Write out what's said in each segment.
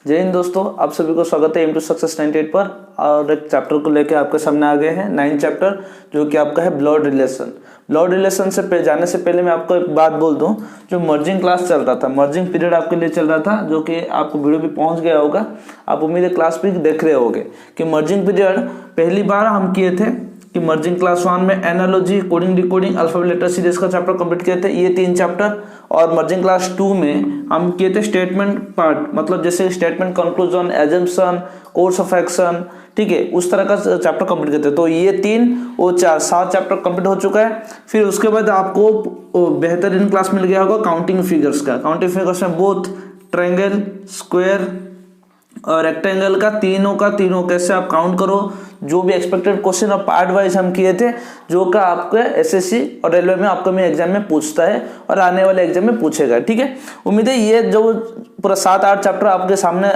जय हिंद दोस्तों, आप सभी को स्वागत है एम टू सक्सेस 98 पर। और एक चैप्टर को लेकर आपके सामने आ गए हैं, 9 चैप्टर, जो कि आपका है ब्लड रिलेशन। ब्लड रिलेशन से जाने से पहले मैं आपको एक बात बोल दूं, जो मर्जिंग क्लास चल रहा था, मर्जिंग पीरियड आपके लिए चल रहा था, जो कि आपको वीडियो भी पहुंच गया होगा। आप उम्मीद है क्लास भी देख रहे होंगे कि मर्जिंग पीरियड पहली बार हम किए थे कि मर्जिंग क्लास 1 में analogy, coding, decoding, alphabet letter series का चैप्टर कंप्लीट किए थे, ये 3 चैप्टर। और मर्जिंग क्लास 2 में हम किए थे स्टेटमेंट पार्ट, मतलब जैसे statement, conclusion, assumption, course of action, ठीक है, उस तरह का चैप्टर कंप्लीट किए थे। तो ये 3 और 4 7 चैप्टर कंप्लीट हो चुका है। फिर उसके बाद आपको बेहतरीन क्लास मिल गया होगा काउंटिंग फिगर्स का। काउंटिंग फिगर्स में बोथ ट्रायंगल, स्क्वायर और रेक्टेंगल का तीनों कैसे आप काउंट करो, जो भी एक्सपेक्टेड क्वेश्चन और पार्ट वाइज हम किए थे, जो का आपके एसएससी और रेलवे में अपकमिंग एग्जाम में पूछता है और आने वाले एग्जाम में पूछेगा। ठीक है, उम्मीद है ये जो पूरा 7-8 चैप्टर आपके सामने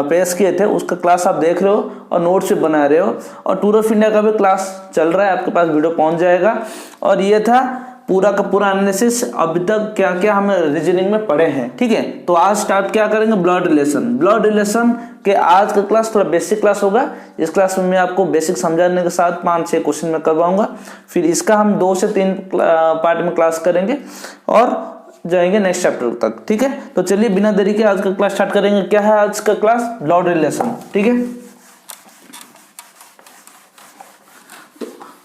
पेश किए थे, उसका क्लास आप देख रहे हो और नोट्स भी बना रहे हो। और टूर ऑफ इंडिया का भी क्लास चल रहा है, आपके पास वीडियो पहुंच जाएगा। और ये था पूरा का पूरा एनालिसिस, अभी तक क्या क्या हम रीजनिंग में पढ़े हैं। ठीक है, तो आज स्टार्ट क्या करेंगे, ब्लड रिलेशन। ब्लड रिलेशन के आज का क्लास थोड़ा बेसिक क्लास होगा। इस क्लास में मैं आपको बेसिक समझाने के साथ 5-6 क्वेश्चन में करवाऊंगा। फिर इसका हम 2 से 3 पार्ट में क्लास करेंगे और जाएंगे नेक्स्ट चैप्टर तक। ठीक है, तो चलिए बिना देरी के आज का क्लास स्टार्ट करेंगे। क्या है आज का क्लास, ब्लड रिलेशन। ठीक है,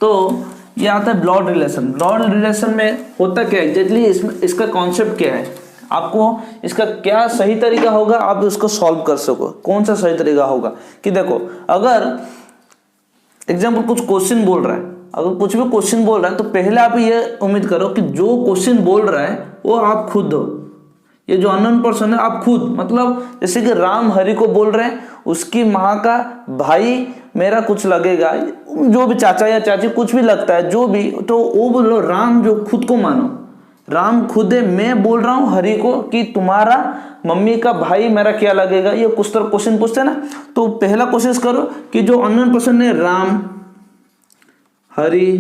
तो ये आता है ब्लड रिलेशन। ब्लड रिलेशन में होता क्या है एग्जैक्टली, इसका कॉन्सेप्ट क्या है, आपको इसका क्या सही तरीका होगा, आप उसको सॉल्व कर सको। कौन सा सही तरीका होगा कि देखो, अगर एग्जाम्पल कुछ क्वेश्चन बोल रहा है, अगर कुछ भी क्वेश्चन बोल रहा है, तो पहले आप ये उम्मीद करो कि जो क्वेश्चन बोल रहा है वो आप खुद हो। ये जो अननोन पर्सन है आप खुद, मतलब जैसे कि राम हरि को बोल रहे हैं, उसकी माँ का भाई मेरा कुछ लगेगा, जो भी चाचा या चाची कुछ भी लगता है, जो भी, तो वो बोलो राम, जो खुद को मानो, राम खुद है। मैं बोल रहा हूँ हरि को कि तुम्हारा मम्मी का भाई मेरा क्या लगेगा, ये कुछ तरह क्वेश्चन पूछते हैं ना। तो पहला कोशिश करो कि जो अननोन पर्सन है, राम, हरि,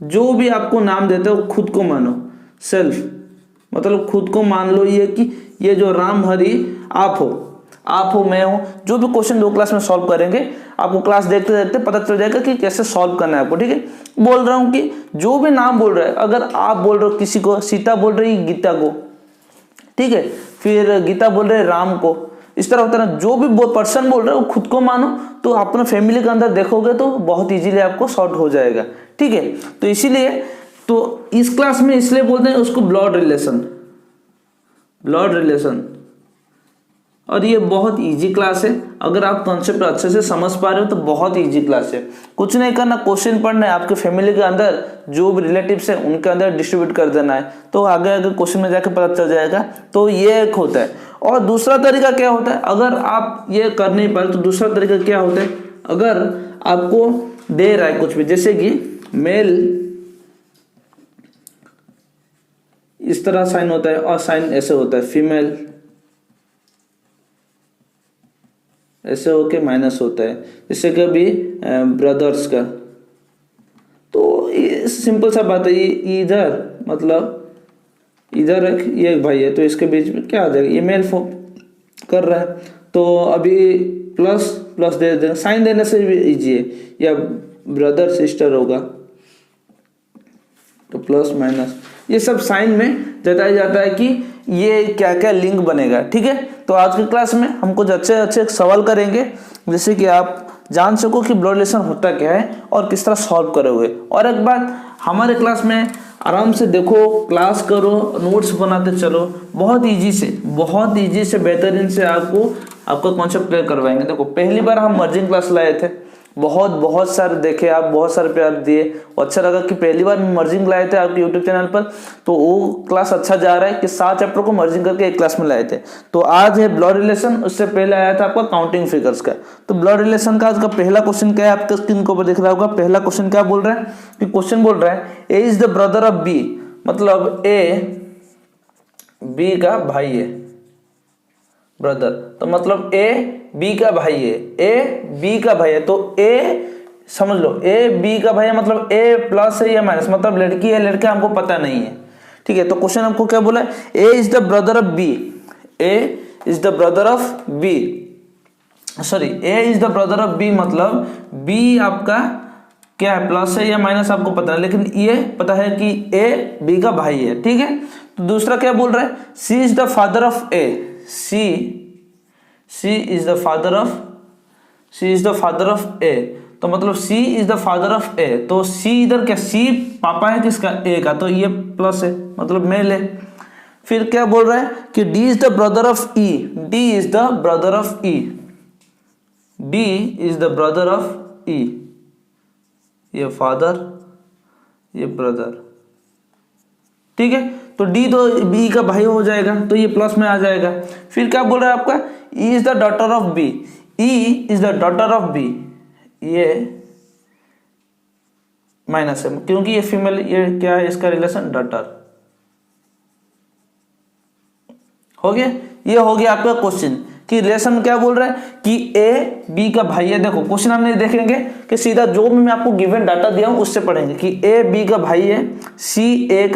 जो भी आपको नाम देते हो खुद को मानो, सेल्फ, मतलब खुद को मान लो ये कि ये जो राम हरि आप हो, मैं हूं। जो भी क्वेश्चन 2 क्लास में सॉल्व करेंगे, आपको क्लास देखते देखते पता चल जाएगा कि कैसे सॉल्व करना है आपको। ठीक है, बोल रहा हूं कि जो भी नाम बोल रहा है, अगर आप बोल रहे हो किसी को, सीता बोल रही गीता को, ठीक है, फिर गीता बोल रहे राम को, इस तरह होता है ना। जो भी पर्सन बोल रहे हो खुद को मानो, तो अपने फैमिली के अंदर देखोगे तो बहुत इजीली आपको सॉर्ट हो जाएगा। ठीक है, तो इसीलिए तो इस क्लास में इसलिए बोलते हैं उसको ब्लड रिलेशन, ब्लड रिलेशन। और ये बहुत इजी क्लास है, अगर आप कॉन्सेप्ट अच्छे से समझ पा रहे हो तो बहुत इजी क्लास है। कुछ नहीं करना, क्वेश्चन पढ़ना है, आपके फैमिली के अंदर जो भी रिलेटिव्स है उनके अंदर डिस्ट्रीब्यूट कर देना है, तो आगे आगे क्वेश्चन में जाकर पता चल जाएगा। तो ये एक होता है। और दूसरा तरीका क्या होता है, अगर आप ये कर नहीं पाए तो दूसरा तरीका क्या होता है, अगर आपको दे रहा है कुछ भी, जैसे कि मेल इस तरह साइन होता है और साइन ऐसे होता है, फीमेल ऐसे होके माइनस होता है, जैसे कभी ब्रदर्स का। तो ये सिंपल सा बात है, ये इधर, मतलब इधर ये एक भाई है, तो इसके बीच में क्या आ जाएगा, ये मेल फॉर्म कर रहा है, तो अभी प्लस प्लस दे देंगे, साइन देने से भी इजी है। या ब्रदर सिस्टर होगा तो प्लस माइनस, ये सब साइन में जताया जाता है कि ये क्या क्या लिंक बनेगा। ठीक है, तो आज की क्लास में हम कुछ अच्छे सवाल करेंगे, जैसे कि आप जान सको कि ब्लड रिलेशन होता क्या है और किस तरह सॉल्व करोगे। और एक बात, हमारे क्लास में आराम से देखो, क्लास करो, नोट्स बनाते चलो, बहुत इजी से बेहतरीन से आपका कॉन्सेप्ट क्लियर करवाएंगे। देखो, पहली बार हम मर्जिंग क्लास लाए थे, बहुत सारे देखे आप, बहुत सारे प्यार दिए, अच्छा लगा कि पहली बार मर्जिंग लाए थे आपके यूट्यूब चैनल पर, तो वो क्लास अच्छा जा रहा है कि 7 चैप्टर को मर्जिंग करके एक क्लास में लाए थे। तो आज है ब्लड रिलेशन, उससे पहले आया था आपका काउंटिंग फिगर्स का। तो ब्लड रिलेशन का आज का पहला क्वेश्चन क्या है, आपके स्क्रीन के ऊपर दिख रहा होगा। पहला क्वेश्चन क्या बोल रहा है कि क्वेश्चन बोल रहा है A is the brother of B, मतलब ए बी का भाई है, ब्रदर, तो मतलब ए बी का भाई है, ए बी का भाई है। तो ए समझ लो, ए बी का भाई है, मतलब ए प्लस है या माइनस, मतलब लड़की है लड़का हमको पता नहीं है। ठीक है, तो क्वेश्चन आपको क्या बोला है, A is the brother of B, A is the brother of B, sorry A is the brother of B, मतलब बी आपका क्या है, प्लस है या माइनस आपको पता है, लेकिन ये पता है कि ए बी का भाई है, ठीक है। तो दूसरा क्या बोल रहा है, C is the father of A, C is the father of A, तो मतलब C is the father of A, तो सी इधर क्या, सी पापा है किसका, ए का, तो ये प्लस है मतलब मेल है। फिर क्या बोल रहा है कि D is the brother of E, D is the brother of E, D is the brother of E, ये फादर ये ब्रदर, ठीक है। तो डी तो बी का भाई हो जाएगा, तो ये प्लस में आ जाएगा। फिर क्या बोल रहा है आपका, E is the daughter of B, E is the daughter of B, ये माइनस है क्योंकि ये फीमेल, ये क्या है इसका रिलेशन, डॉटर, हो गया। ये हो गया आपका क्वेश्चन कि रिलेशन क्या बोल रहा है कि ए बी का भाई है। देखो क्वेश्चन हम नहीं देखेंगे कि सीधा जो भी मैं आपको गिवन डाटा दिया हूं उससे पढ़ेंगे कि ए बी का भाई है, सी ए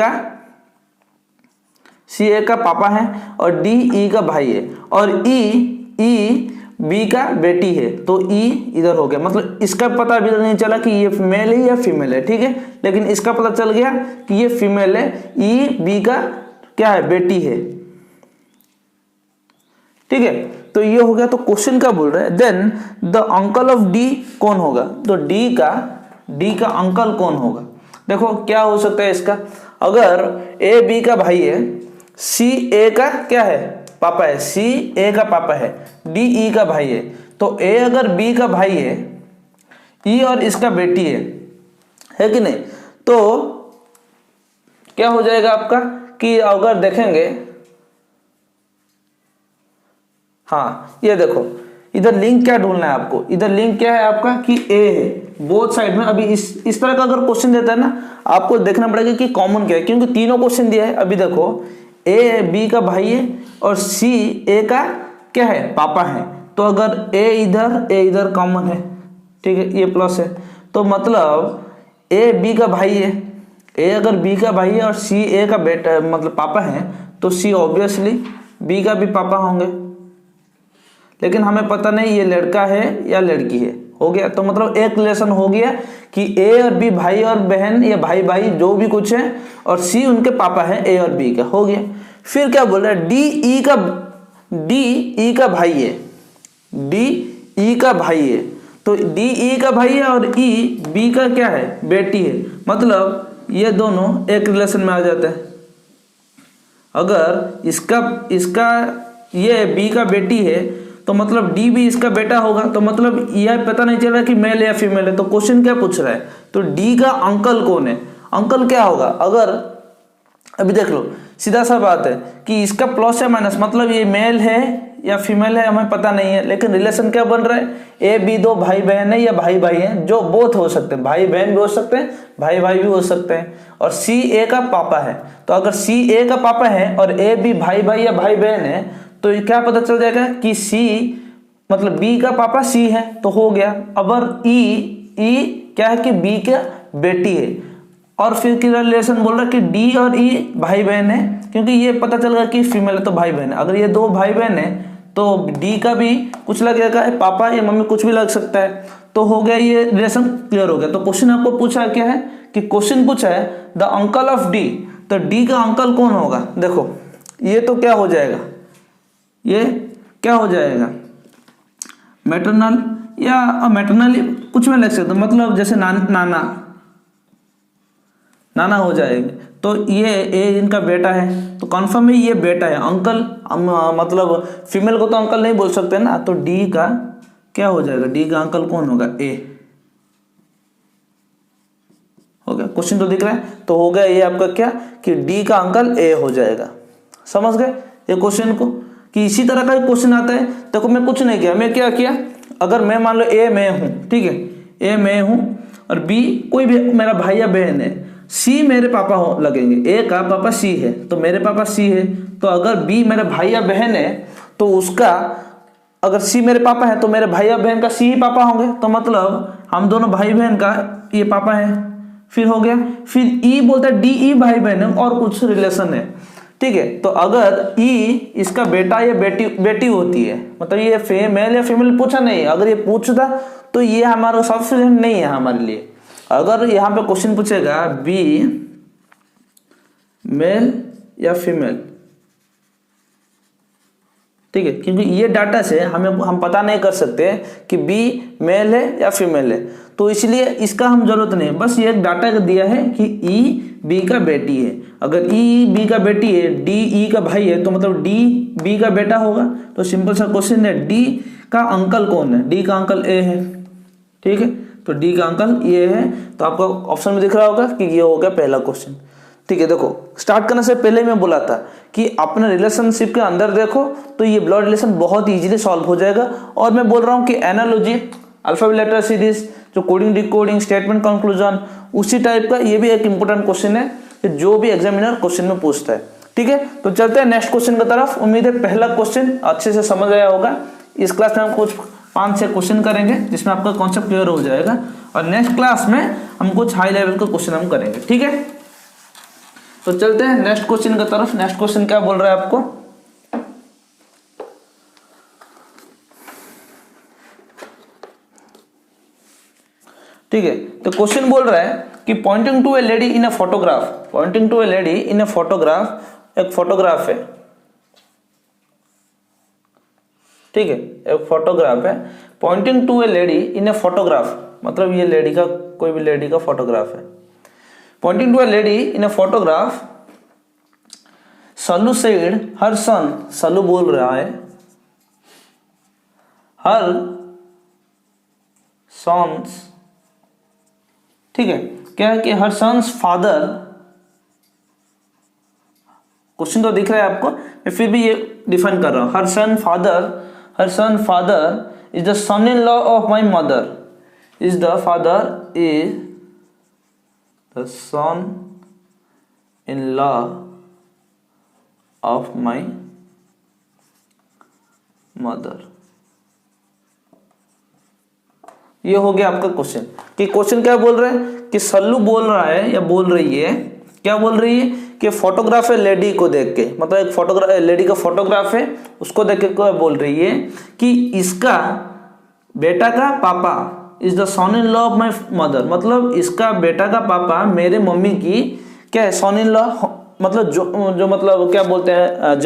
का पापा है, और डी ई का भाई है, और ई बी का बेटी है, तो ई इधर हो गया। मतलब इसका पता अभी नहीं चला कि ये मेल है या फीमेल है, ठीक है, लेकिन इसका पता चल गया कि ये फीमेल है, ई बी का क्या है, बेटी है, ठीक है। तो ये हो गया। तो क्वेश्चन क्या बोल रहा है, then the uncle of D कौन होगा, तो डी का अंकल कौन होगा। देखो क्या हो सकता है इसका, अगर ए बी का भाई है, सी ए का क्या है, पापा है, सी ए का पापा है, डी ई का भाई है, तो ए अगर बी का भाई है, ई और इसका बेटी है कि नहीं, तो क्या हो जाएगा आपका कि अगर देखेंगे, हाँ ये देखो इधर लिंक क्या ढूंढना है आपको, इधर लिंक क्या है आपका कि ए है बोथ साइड में। अभी इस तरह का अगर क्वेश्चन देता है ना, आपको देखना पड़ेगा कि कॉमन क्या है, क्योंकि तीनों क्वेश्चन दिया है। अभी देखो ए बी का भाई है और सी ए का क्या है, पापा है, तो अगर ए इधर कॉमन है, ठीक है, ये प्लस है, तो मतलब ए बी का भाई है, ए अगर बी का भाई है और सी ए का बेटा मतलब पापा है, तो सी ऑब्वियसली बी का भी पापा होंगे, लेकिन हमें पता नहीं ये लड़का है या लड़की है। हो गया, तो मतलब एक रिलेशन हो गया कि ए और बी भाई और बहन या भाई भाई जो भी कुछ है, और सी उनके पापा है ए और बी का, हो गया। फिर क्या बोल रहा है, डी ई का भाई है, डी ई का भाई है, तो डी ई का भाई है और ई बी का क्या है, बेटी है, मतलब ये दोनों एक रिलेशन में आ जाते हैं। अगर इसका ये बी का बेटी है, तो मतलब डी भी इसका बेटा होगा, तो मतलब यह पता नहीं चल रहा कि मेल या फीमेल है। तो क्वेश्चन क्या पूछ रहा है, तो डी का अंकल कौन है, अंकल क्या होगा। अगर अभी देख लो सीधा सा बात है कि इसका प्लस या माइनस, मतलब ये मेल है या फीमेल है हमें पता नहीं है, लेकिन रिलेशन क्या बन रहा है, ए बी दो भाई बहन है या भाई भाई हैं, जो बोथ हो सकते हैं, भाई बहन भी हो सकते हैं, भाई भाई भी हो सकते हैं, और सी ए का पापा है। तो अगर सी ए का पापा है और ए बी भाई भाई या भाई बहन है, तो क्या पता चल जाएगा कि सी मतलब बी का पापा सी है, तो हो गया। अगर ई क्या है कि बी का बेटी है, और फिर की रिलेशन बोल रहा है कि डी और ई भाई बहन है, क्योंकि ये पता चल गया कि फीमेल है तो भाई बहन है। अगर ये दो भाई बहन है तो डी का भी कुछ लगेगा, पापा या मम्मी कुछ भी लग सकता है, तो हो गया, ये रिलेशन क्लियर हो गया। तो क्वेश्चन आपको पूछा क्या है कि क्वेश्चन पूछा है द अंकल ऑफ डी, तो डी का अंकल कौन होगा। देखो ये तो क्या हो जाएगा, ये क्या हो जाएगा, मैटरनल या मैटरनल कुछ में लग सकता, मतलब जैसे नाना हो जाएंगे। तो ये ए इनका बेटा है, तो कन्फर्म है ये बेटा है। अंकल मतलब फीमेल को तो अंकल नहीं बोल सकते ना, तो डी का क्या हो जाएगा, डी का अंकल कौन होगा, ए। हो गया, क्वेश्चन तो दिख रहा है, तो हो गया ये आपका क्या कि डी का अंकल ए हो जाएगा। समझ गए ये क्वेश्चन को, कि इसी तरह का क्वेश्चन आता है। देखो मैं कुछ नहीं किया, मैं क्या किया, अगर मैं मान लो ए मैं हूं, ठीक है, ए मैं हूं और बी कोई भी मेरा भाई या बहन है, सी मेरे पापा हो लगेंगे, ए का पापा सी है तो मेरे पापा सी है, तो अगर बी मेरे भाई या बहन है तो उसका, अगर सी मेरे पापा है तो मेरे भाई या बहन का सी ही पापा होंगे, तो मतलब हम दोनों भाई बहन का ये पापा है। फिर हो गया, फिर ई बोलता है डी ई भाई बहन है और कुछ रिलेशन है, ठीक है। तो अगर ई इसका बेटा या बेटी होती है, मतलब ये मेल या फीमेल पूछा नहीं, अगर ये पूछता तो ये हमारा सफिशिएंट नहीं है हमारे लिए। अगर यहाँ पे क्वेश्चन पूछेगा बी मेल या फीमेल, ठीक है, क्योंकि ये डाटा से हम पता नहीं कर सकते कि बी मेल है या फीमेल है, तो इसलिए इसका हम जरूरत नहीं, बस ये एक डाटा दिया है कि ई बी का बेटी है। अगर ई बी का बेटी है, डी ई का भाई है, तो मतलब डी बी का बेटा होगा। तो सिंपल सा क्वेश्चन है, डी का अंकल कौन है? डी का अंकल ए है, ठीक है, तो डी का अंकल ये है। तो आपको ऑप्शन में दिख रहा होगा कि ये हो गया पहला क्वेश्चन, ठीक है। देखो स्टार्ट करने से पहले मैं बोला था कि अपने रिलेशनशिप के अंदर देखो तो ये ब्लड रिलेशन बहुत इजीली सॉल्व हो जाएगा। और मैं बोल रहा हूँ कि एनालॉजी, अल्फाबेट लेटर सीरीज, जो कोडिंग डिकोडिंग, स्टेटमेंट कंक्लूजन, उसी टाइप का ये भी एक इंपॉर्टेंट क्वेश्चन है जो भी एग्जामिनर क्वेश्चन में पूछता है, ठीक है। तो चलते हैं नेक्स्ट क्वेश्चन की तरफ। उम्मीद है पहला क्वेश्चन अच्छे से समझ आया होगा। इस क्लास में हम कुछ 5-6 क्वेश्चन करेंगे जिसमें आपका कॉन्सेप्ट क्लियर हो जाएगा, और नेक्स्ट क्लास में हम कुछ हाई लेवल का क्वेश्चन हम करेंगे, ठीक है। तो चलते हैं नेक्स्ट क्वेश्चन की तरफ। नेक्स्ट क्वेश्चन क्या बोल रहा है आपको? ठीक है, तो क्वेश्चन बोल रहा है कि pointing to a lady in a photograph, pointing to a lady in a photograph, एक फोटोग्राफ है, ठीक है, एक फोटोग्राफ है। Pointing to a lady in a photograph, मतलब ये लेडी का, कोई भी लेडी का फोटोग्राफ है। Pointing to a lady in a photograph, Salu said her son, Salu बोल रहा है, her sons, ठीक है, क्या है कि her son's father, क्वेश्चन तो दिख रहा है आपको, मैं फिर भी ये डिफाइन कर रहा हूं। her son father is the son-in-law of my mother, is the father is the son-in-law of my mother। ये हो गया आपका क्वेश्चन। कि क्वेश्चन क्या बोल रहे हैं कि सल्लू बोल रहा है या बोल रही है, क्या बोल रही है कि फोटोग्राफ है लेडी को देख के, मतलब एक फोटोग्राफ, लेडी का फोटोग्राफ है, उसको देख के बोल रही है कि इसका बेटा का पापा is the son in law of my mother, मतलब इसका बेटा का पापा मेरे मम्मी की क्या है, सन इन लॉ, मतलब जो मतलब क्या बोलते हैं,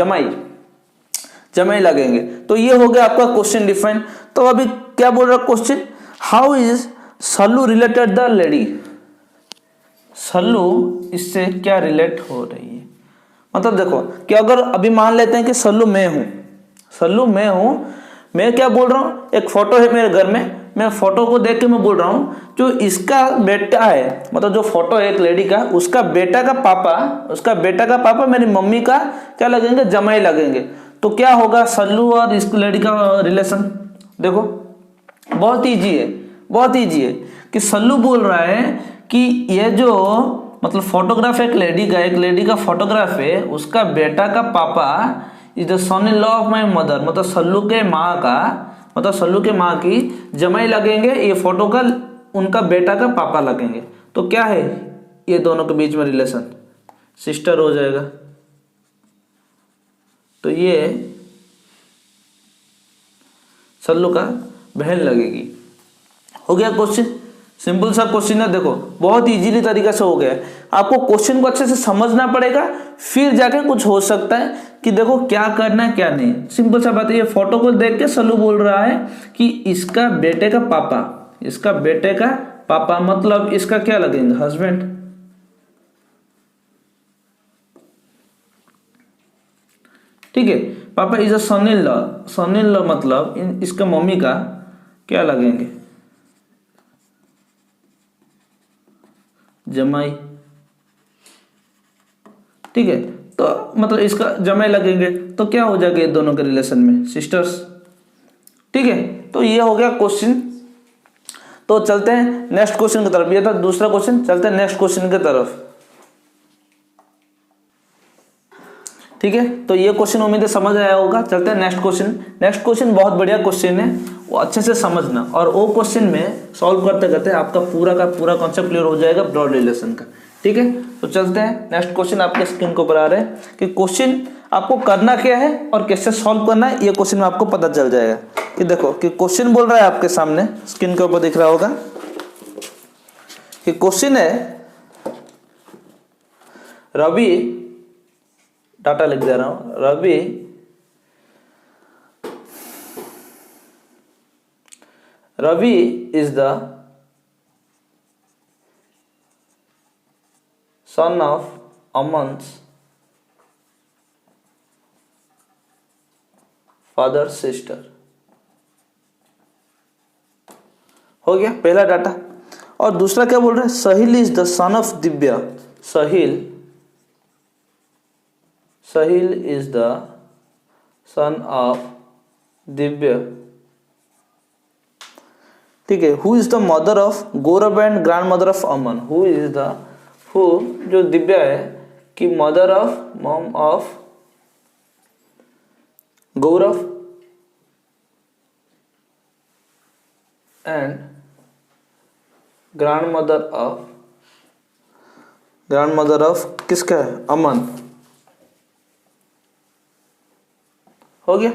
जमाई लगेंगे। तो ये हो गया आपका क्वेश्चन डिफाइन। तो अभी क्या बोल रहा question, how is Sallu related the lady, Sallu इससे क्या रिलेट हो रही है। मतलब देखो कि अगर अभी मान लेते हैं कि सल्लू मैं हूं, मैं क्या बोल रहा हूं, एक फोटो है मेरे घर में, मैं फोटो को देख के मैं बोल रहा हूँ जो इसका बेटा है, मतलब जो फोटो है एक लेडी का, उसका बेटा का पापा मेरी मम्मी का क्या लगेंगे, जमाई लगेंगे। तो क्या होगा सल्लू और इस लेडी का रिलेशन। देखो बहुत इजी है कि सल्लू बोल रहा है कि ये जो मतलब फोटोग्राफ एक लेडी का फोटोग्राफ है, उसका बेटा का पापा is the son in law of my mother, मतलब सल्लू के माँ की जमाई लगेंगे, ये फोटो का उनका बेटा का पापा लगेंगे। तो क्या है ये दोनों के बीच में रिलेशन, सिस्टर हो जाएगा। तो ये सल्लू का बहन लगेगी। हो गया क्वेश्चन, सिंपल सा क्वेश्चन है। देखो बहुत इजीली तरीका से हो गया है। आपको क्वेश्चन को अच्छे से समझना पड़ेगा, फिर जाके कुछ हो सकता है कि देखो क्या करना है क्या नहीं। सिंपल सा बात है, ये फोटो को देख के सल्लू बोल रहा है कि इसका बेटे का पापा मतलब इसका क्या लगेंगे, हस्बैंड। ठीक है, पापा is a sun in law मतलब इसका मम्मी का क्या लगेंगे, जमाई। ठीक है, तो मतलब इसका जमाई लगेंगे, तो क्या हो जाएगा ये दोनों के रिलेशन में, सिस्टर्स। ठीक है, तो ये हो गया क्वेश्चन। तो चलते हैं नेक्स्ट क्वेश्चन की तरफ। ये था दूसरा क्वेश्चन, चलते हैं नेक्स्ट क्वेश्चन की तरफ। ठीक है, तो ये क्वेश्चन उम्मीद है समझ आया होगा। चलते हैं नेक्स्ट क्वेश्चन। नेक्स्ट क्वेश्चन बहुत बढ़िया क्वेश्चन है, वो अच्छे से समझना, और वो क्वेश्चन में सॉल्व करते करते आपका पूरा का पूरा कॉन्सेप्ट क्लियर हो जाएगा ब्लड रिलेशन का। ठीक है, तो चलते हैं नेक्स्ट क्वेश्चन आपके स्क्रीन के ऊपर आ रहे हैं कि क्वेश्चन आपको करना क्या है और कैसे सॉल्व करना है, ये क्वेश्चन में आपको पता चल जाएगा। कि देखो कि क्वेश्चन बोल रहा है आपके सामने स्क्रीन के ऊपर दिख रहा होगा कि क्वेश्चन है रवि, डाटा लिख दे रहा हूं, Ravi is the son of Aman's father sister। हो गया पहला डाटा। और दूसरा क्या बोल रहे हैं, Sahil is the son of Divya. Sahil is the son of Divya, ठीक है। Who is the mother of Gaurav and grand mother of Aman. Who is the, who जो दिव्या है कि mother of, mom of Gaurav and grand mother of किसका है, अमन। हो गया।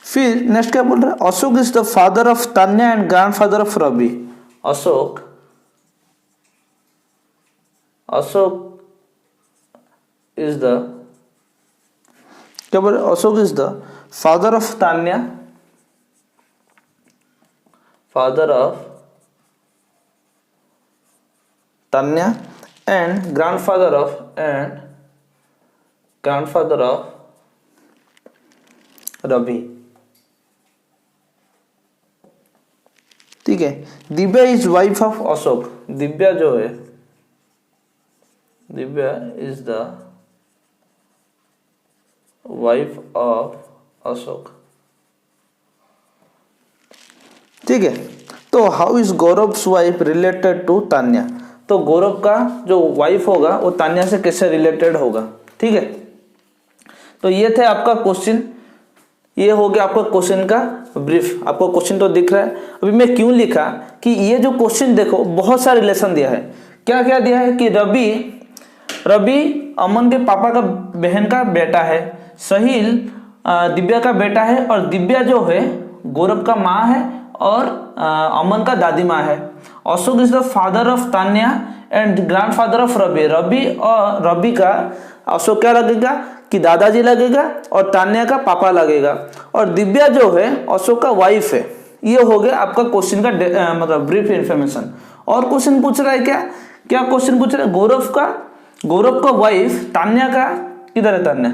फिर नेक्स्ट क्या बोल रहा है, Ashok is the father of Tanya and grand father of Ravi. Ashok is the, क्या बोल रहे, Ashok is the father of Tanya, and grandfather of Ravi, ठीक है। Divya is wife of Ashok. Divya जो है, Divya is the wife of Ashok, ठीक है। तो how is Gaurav's wife related to Tanya. तो गौरव का जो वाइफ होगा वो तान्या से कैसे रिलेटेड होगा, ठीक है। तो ये थे आपका क्वेश्चन, ये हो गया आपका क्वेश्चन का ब्रीफ। आपको क्वेश्चन तो दिख रहा है। अभी मैं क्यों लिखा कि ये जो क्वेश्चन देखो बहुत सारा रिलेशन दिया है। क्या क्या दिया है कि रवि अमन के पापा का बहन का बेटा है, साहिल दिव्या का बेटा है, और दिव्या जो है गौरव का माँ है और अमन का दादी माँ है। Ashok is the father of Tanya and grand father of Ravi. Ravi का अशोक क्या लगेगा कि दादाजी लगेगा और तान्या का पापा लगेगा, और दिव्या जो है अशोक का वाइफ है। ये हो गया आपका क्वेश्चन का मतलब ब्रीफ इंफॉर्मेशन। और क्वेश्चन पूछ रहा है क्या क्वेश्चन पूछ रहा है, गौरव का वाइफ तान्या का, किधर है तान्या,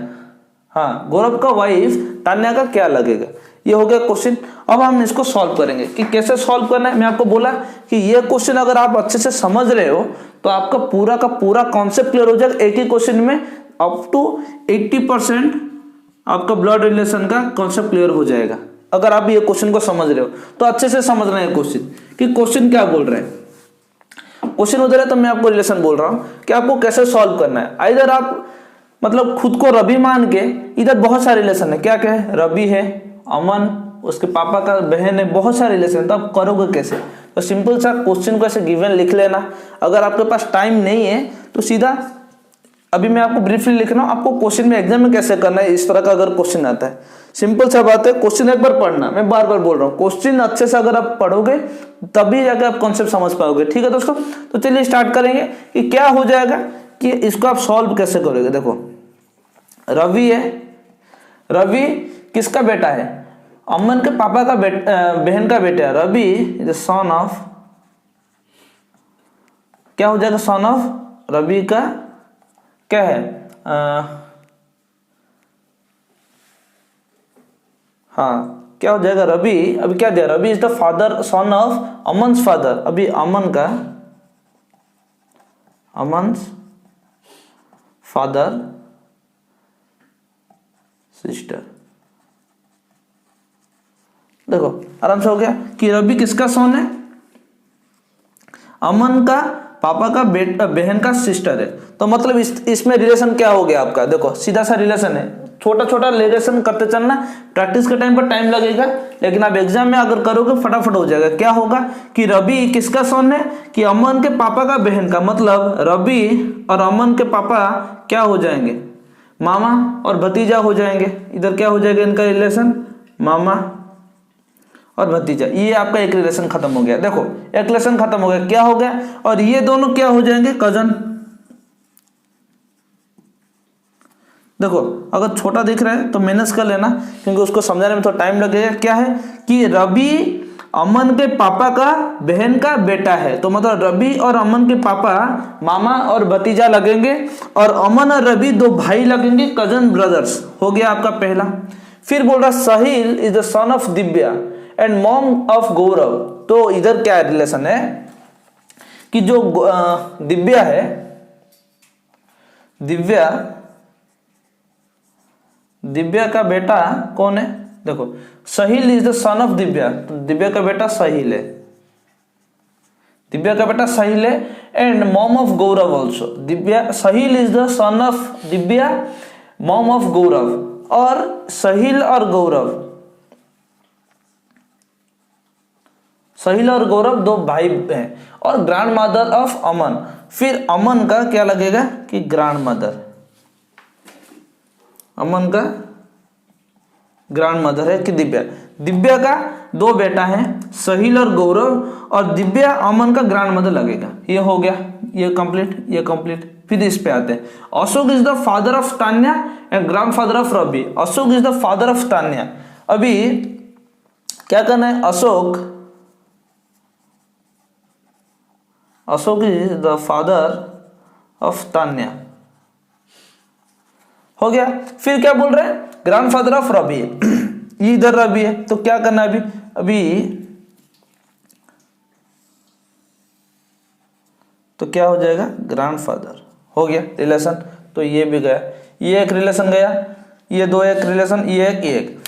हाँ, गौरव का वाइफ तान्या का क्या लगेगा। ये हो गया क्वेश्चन। अब हम इसको सॉल्व करेंगे कि कैसे सॉल्व करना है। मैं आपको बोला कि ये क्वेश्चन अगर आप अच्छे से समझ रहे हो तो आपका पूरा का पूरा कॉन्सेप्ट क्लियर हो जाएगा। एक ही क्वेश्चन में अप टू 80% आपका ब्लड रिलेशन का कॉन्सेप्ट क्लियर हो जाएगा। अगर आप ये क्वेश्चन को समझ रहे हो तो अच्छे से समझना है क्वेश्चन कि क्वेश्चन क्या बोल रहे हैं। क्वेश्चन उधर है तो मैं आपको रिलेशन बोल रहा हूँ कि आपको कैसे सॉल्व करना है। इधर आप मतलब खुद को रवि मान के, इधर बहुत सारे रिलेशन है। क्या क्या है, रवि है, अमन उसके पापा का बहन है, बहुत सारे रिलेशन है। तो आप करोगे कैसे। तो सिंपल सा क्वेश्चन को ऐसे गिवन लिख लेना। अगर आपके पास टाइम नहीं है तो सीधा अभी मैं आपको ब्रीफली लिख रहा हूँ, आपको क्वेश्चन में एग्जाम में कैसे करना है। इस तरह का अगर क्वेश्चन आता है, सिंपल सा बात है, क्वेश्चन एक बार पढ़ना। मैं बार बार बोल रहा हूँ, क्वेश्चन अच्छे से अगर आप पढ़ोगे तभी जाकर आप कॉन्सेप्ट समझ पाओगे। ठीक है दोस्तों, तो चलिए स्टार्ट करेंगे कि क्या हो जाएगा कि इसको आप सॉल्व कैसे करोगे। देखो रवि है, रवि किसका बेटा है, अमन के पापा का बहन का बेटा है। रवि इज सन ऑफ, क्या हो जाएगा, सन ऑफ, रवि का क्या है, हाँ क्या हो जाएगा, रवि, अभी क्या दिया, Ravi is the father, son of Aman's father. अभी अमन का, अमन्स फादर सिस्टर। देखो आराम से हो गया कि रवि किसका सन है, अमन का पापा का बेटा बहन का सिस्टर है। तो मतलब इसमें रिलेशन क्या हो गया आपका, देखो सीधा सा रिलेशन है। छोटा छोटा रिलेशन करते चलना। प्रैक्टिस के टाइम पर टाइम लगेगा, लेकिन आप एग्जाम में अगर करोगे फटाफट हो जाएगा। क्या होगा कि रवि किसका सन है, कि अमन के पापा का बहन का, मतलब रवि और अमन के पापा क्या हो जाएंगे, मामा और भतीजा हो जाएंगे। इधर क्या हो जाएगा इनका रिलेशन, मामा और भतीजा। ये आपका एक रिलेशन खत्म हो गया। देखो एक रिलेशन खत्म हो गया, क्या हो गया, और ये दोनों क्या हो जाएंगे, कजन। देखो अगर छोटा दिख रहा है तो माइनस कर लेना, क्योंकि उसको समझाने में थोड़ा टाइम लगेगा। क्या है कि रवि अमन के पापा का बहन का बेटा है, तो मतलब रवि और अमन के पापा मामा और भतीजा लगेंगे, और अमन और रवि दो भाई लगेंगे, कजन ब्रदर्स। हो गया आपका पहला। फिर बोल रहा Sahil is the son of Divya and mom of Gaurav. तो इधर क्या रिलेशन है कि जो दिव्या है, दिव्या का बेटा कौन है, देखो Sahil is the son of Divya, तो दिव्या का बेटा साहिल है, दिव्या का बेटा साहिल है। And mom of Gaurav also, Divya Sahil is the son of Divya, mom of Gaurav. और साहिल और गौरव, साहिल और गौरव दो भाई हैं, और ग्रैंड मदर ऑफ अमन। फिर अमन का क्या लगेगा कि ग्रैंड मदर, अमन का ग्रैंड मदर है कि दिव्या। दिव्या का दो बेटा है साहिल और गौरव, और दिव्या अमन का ग्रैंड मदर लगेगा। ये हो गया, ये कंप्लीट, ये कंप्लीट। फिर इस पे आते हैं, Ashok is the father of Tanya and grand father of Ravi. Ashok is the father of Tanya. अभी क्या करना है, Ashok is the father of Tanya, हो गया। फिर क्या बोल रहे हैं, ग्रैंड फादर ऑफ रवि, ये इधर रवि है, तो क्या करना है अभी तो क्या हो जाएगा, ग्रैंड फादर। हो गया रिलेशन, तो ये भी गया, ये एक रिलेशन गया, ये दो एक रिलेशन, ये एक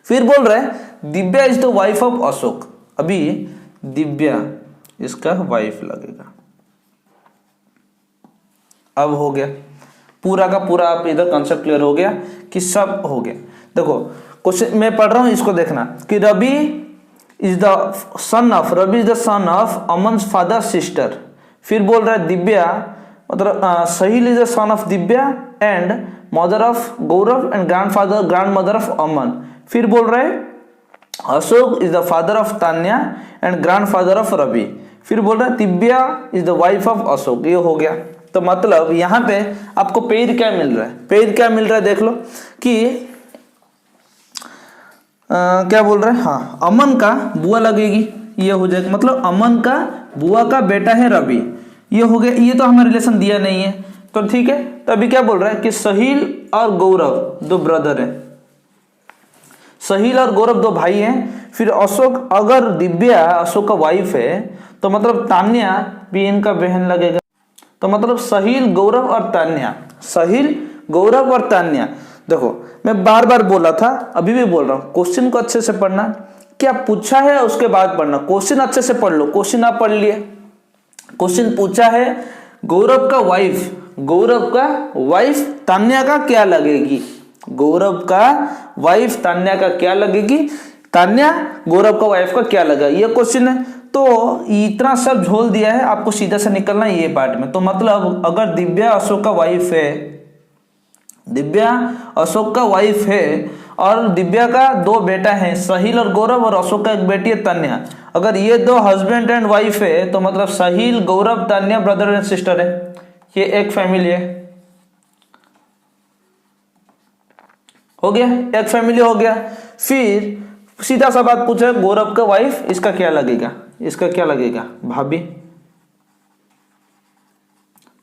फिर बोल रहे हैं Divya is the wife of Ashok. अभी दिव्या इसका वाइफ लगेगा। अब हो गया पूरा का पूरा, आप इधर कॉन्सेप्ट क्लियर हो गया कि सब हो गया। देखो क्वेश्चन मैं पढ़ रहा हूं, इसको देखना कि Ravi is the son of Aman's father sister. फिर बोल रहा है दिव्या, मतलब Sahil is the son of Divya and mother of Gaurav and grand mother of Aman. फिर बोल रहे हैं Ashok is the father of Tanya and grand father of Ravi. फिर बोल रहा है Divya is the wife of Ashok. ये हो गया। तो मतलब यहां पे आपको पेड़ क्या मिल रहा है, पेड़ क्या मिल रहा है देख लो कि क्या बोल रहा है, हाँ अमन का बुआ लगेगी, ये हो जाएगा, मतलब अमन का बुआ का बेटा है रवि। ये हो गया, ये तो हमें रिलेशन दिया नहीं है तो ठीक है। तो अभी क्या बोल रहा है कि साहिल और गौरव दो ब्रदर हैं, साहिल और गौरव दो भाई हैं। फिर अशोक, अगर दिव्या अशोक का वाइफ है तो मतलब तान्या भी इनका बहन लगेगा। तो मतलब साहिल गौरव और तान्या, साहिल गौरव और तान्या। देखो मैं बार बार बोला था, अभी भी बोल रहा हूं, क्वेश्चन को अच्छे से पढ़ना, क्या पूछा है उसके बाद पढ़ना। क्वेश्चन अच्छे से पढ़ लो, क्वेश्चन आप पढ़ लिए, क्वेश्चन पूछा है गौरव का वाइफ तान्या का क्या लगेगी, गौरव का वाइफ तान्या का क्या लगेगी, तान्या गौरव का वाइफ का क्या लगेगा, ये क्वेश्चन है। तो इतना सब झोल दिया है, आपको सीधा से निकलना है ये पार्ट में। तो मतलब अगर दिव्या अशोक का वाइफ है, दिव्या अशोक का वाइफ है, और दिव्या का दो बेटा है साहिल और गौरव, और अशोक का एक बेटी है तान्या, अगर ये दो हस्बैंड एंड वाइफ है तो मतलब साहिल गौरव तान्या ब्रदर एंड सिस्टर है, ये एक फैमिली है। हो गया, एक फैमिली हो गया। फिर सीधा सा बात पूछा, गौरव का वाइफ इसका क्या लगेगा, इसका क्या लगेगा भाभी,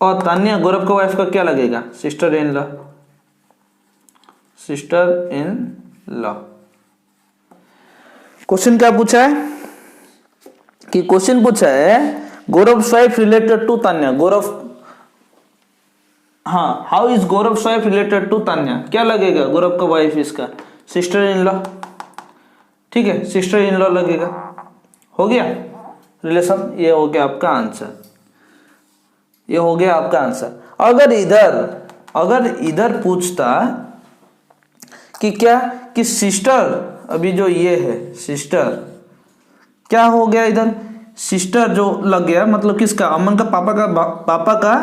और तान्या गौरव का वाइफ का क्या लगेगा, sister in law, sister in law. Question क्या पूछा है कि क्वेश्चन पूछा है Gaurav wife related to Tanya, Gaurav, हाँ how is Gaurav wife related to Tanya, क्या लगेगा गौरव का वाइफ इसका, सिस्टर इन लॉ। ठीक है, सिस्टर इन लॉ लगेगा। हो गया रिलेशन, ये हो गया आपका आंसर, ये हो गया आपका आंसर। अगर इधर पूछता कि क्या कि सिस्टर, अभी जो ये है सिस्टर, क्या हो गया इधर सिस्टर जो लग गया, मतलब किसका, अमन का पापा का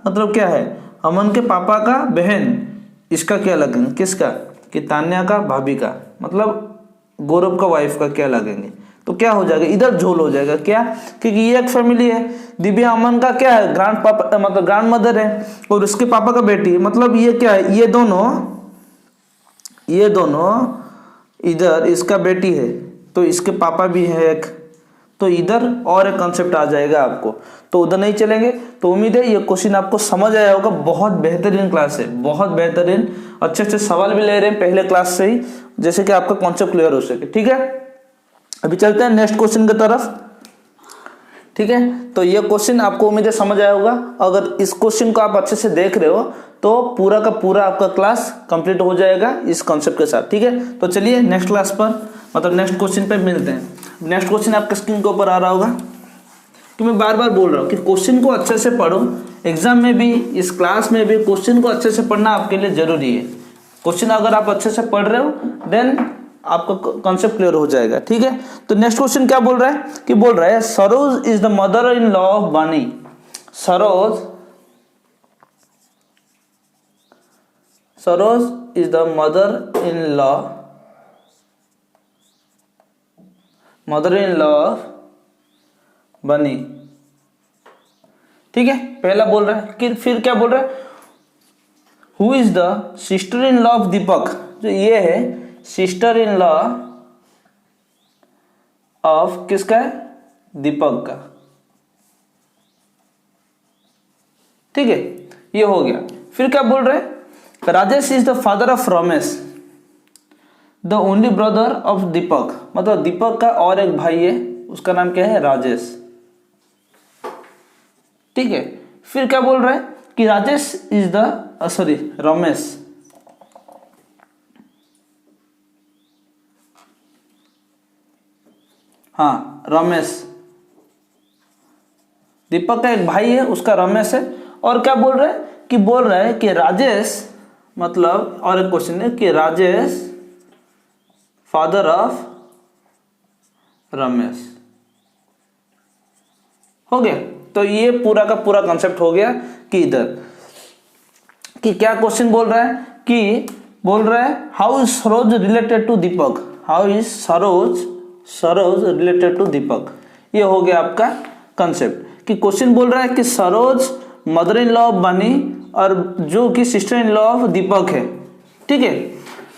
मतलब क्या है, अमन के पापा का बहन, इसका क्या लगेंगे, किसका, कि तान्या का भाभी का, मतलब गौरव का वाइफ का क्या लगेंगे। तो क्या हो जाएगा इधर झोल हो जाएगा, क्या, क्योंकि ये एक फैमिली है, दिव्या अमन का क्या है, ग्रैंड पापा मतलब ग्रैंड मदर है और उसके पापा का बेटी है, मतलब ये क्या है, ये दोनों इधर इसका बेटी है तो इसके पापा भी है एक, तो इधर और एक कंसेप्ट आ जाएगा आपको, तो उधर नहीं चलेंगे। तो उम्मीद है ये क्वेश्चन आपको समझ आया होगा। बहुत बेहतरीन क्लास है, बहुत बेहतरीन, अच्छे अच्छे सवाल भी ले रहे हैं पहले क्लास से ही, जैसे कि आपका कॉन्सेप्ट क्लियर हो सके। ठीक है, अभी चलते हैं नेक्स्ट क्वेश्चन की तरफ। ठीक है, तो ये क्वेश्चन आपको उम्मीद है समझ आया होगा। अगर इस क्वेश्चन को आप अच्छे से देख रहे हो तो पूरा का पूरा आपका क्लास कंप्लीट हो जाएगा इस कॉन्सेप्ट के साथ। ठीक है, तो चलिए नेक्स्ट क्लास पर मतलब नेक्स्ट क्वेश्चन पे मिलते हैं। नेक्स्ट क्वेश्चन आपके स्क्रीन के ऊपर आ रहा होगा कि मैं बार बार बोल रहा हूँ कि क्वेश्चन को अच्छे से पढ़ो, एग्जाम में भी इस क्लास में भी क्वेश्चन को अच्छे से पढ़ना आपके लिए जरूरी है। क्वेश्चन अगर आप अच्छे से पढ़ रहे हो देन आपका कॉन्सेप्ट क्लियर हो जाएगा। ठीक है, तो नेक्स्ट क्वेश्चन क्या बोल रहा है कि बोल रहा है Saroj is the mother in law of Bani. Saroj is the mother in law of Bani. ठीक है, पहला बोल रहा है कि फिर क्या बोल रहा है, who is the sister in law of Deepak. जो ये है सिस्टर इन लॉ ऑफ किसका है, दीपक का। ठीक है, ये हो गया। फिर क्या बोल रहे हैं, Rajesh is the father of Ramesh, the only brother of Deepak, मतलब दीपक का और एक भाई है, उसका नाम क्या है, राजेश। ठीक है, फिर क्या बोल रहा है कि राजेश इज द रमेश, हाँ रमेश, दीपक का एक भाई है उसका रमेश है। और क्या बोल रहा है कि राजेश, मतलब और एक क्वेश्चन है कि राजेश फादर ऑफ रमेश। हो गया, तो ये पूरा का पूरा कॉन्सेप्ट हो गया कि इधर कि क्या क्वेश्चन बोल रहा है how is Saroj related to Deepak, how is Saroj related to Deepak. ये हो गया आपका कंसेप्ट कि क्वेश्चन बोल रहा है कि Saroj mother in law of बनी और जो कि sister in law of Deepak है। ठीक है,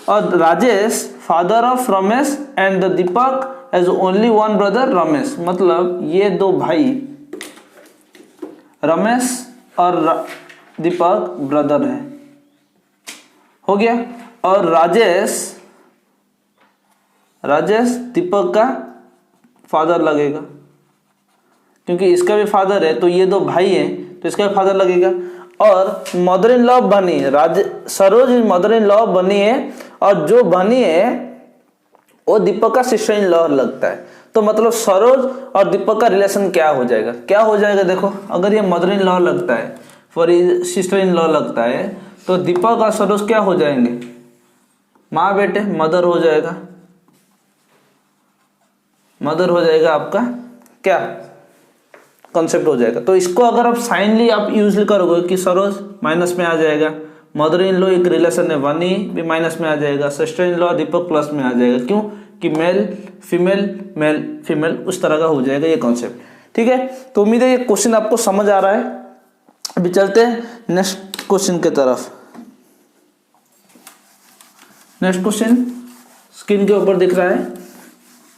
और Rajesh father of Ramesh and the Deepak as only one brother Ramesh, मतलब ये दो भाई रमेश और दीपक ब्रदर है। हो गया, और राजेश दीपक का फादर लगेगा, क्योंकि इसका भी फादर है तो ये दो भाई हैं तो इसका भी फादर लगेगा। और मदर इन लॉ बनी, सरोज मदर इन लॉ बनी है और जो बनी है वो दीपक का सिस्टर इन लॉ लगता है। तो मतलब सरोज और दीपक का रिलेशन क्या हो जाएगा, देखो अगर ये मदर इन लॉ लगता है फॉर सिस्टर इन लॉ लगता है तो दीपक और सरोज क्या हो जाएंगे, माँ बेटे, मदर हो जाएगा आपका क्या कॉन्सेप्ट हो जाएगा। तो इसको अगर आप साइनली आप यूजली करोगे कि सरोज माइनस में आ जाएगा, मदर इन लॉ एक रिलेशन है बनी भी माइनस में आ जाएगा, sister in law Deepak plus में आ जाएगा। क्यों कि मेल फीमेल उस तरह का हो जाएगा ये कॉन्सेप्ट। ठीक है, तो उम्मीद है ये क्वेश्चन आपको समझ आ रहा है। अभी चलते हैं नेक्स्ट क्वेश्चन की तरफ। नेक्स्ट क्वेश्चन स्क्रीन के ऊपर दिख रहा है,